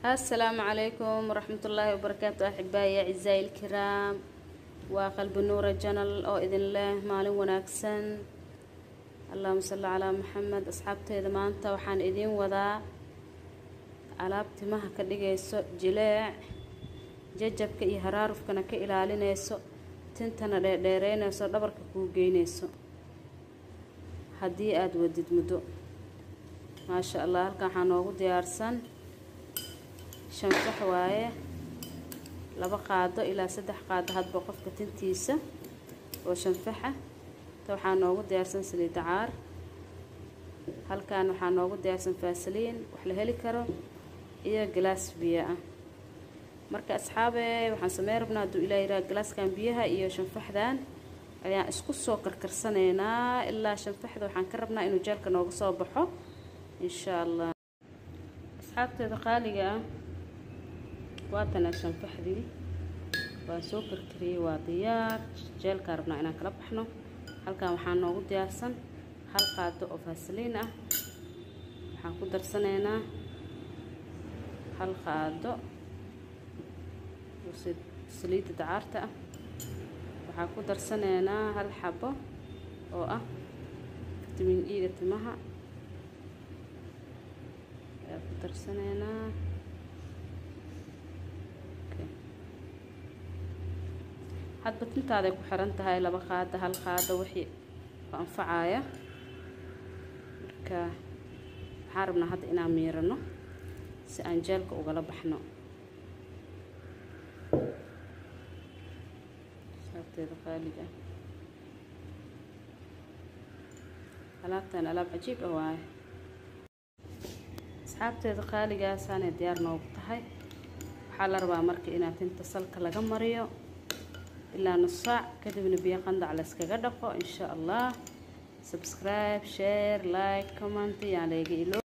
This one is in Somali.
السلام عليكم ورحمة الله وبركاته أحبائي أعزائي الكرام وقلب النور الجنل أو إذن الله مالين وناكسن اللهم صل على محمد أصحابتي إذا ما أنت وحان إذين وذا alaabti maha ka dhigayso jileec jajabka iyo haraarufkana ka ilaalinayso tintana dheereynayso dhabarka ku geynayso hadii aad wadid muddo ma sha Allah halka waxaan ugu diyaarsan shanfax waaye 2 qaado ilaa 3 qaado hadba qofka tintiisa oo shanfaxa waxaan ugu diyaarsan saliid caar halkaan waxaan ugu diyaarsan faasaliin wax la heli karo iyo glass biyo ah marka asxaabay waxaan sameeyay rabnaa duu ilaa ira glasskan biyaha iyo shanfaxdan ayaan isku soo karkarsaneynaa ilaa shanfaxda waxaan ka rabnaa inuu jeelka nooga soo baxo insha Allah asxaabteeda qaaliga waa tan shanfaxdii waan soo karkariyay waa diyaar jeelka rabnaa inaan kala baxno halkaan waxaan noogu diyaarsan hal qaado oo faasaliin ah waxaan ku darsaneynaa hal qaado saliid dacarta ah waxaan ku darsaneynaa hal xabo oo ah vitamin E ga timaha ku darsaneynaa hadba tintaada ku xiran tahay 2 qaado hal qaado wixii ku anfacaya marka waxaan rabnaa hadda inaan miirano si aan jeelka uga baxno sabteeda qaaliga alaabtan alaab cajiib ah waay asxaabteeda qaaliga saane diyaar noogu tahay waxa la rabaa marka inaad tinta salka laga mariyo ilaa nus saac kadibna biyo qandac la iskaga dhaqo insha Allah subscribe share like comment yaa leega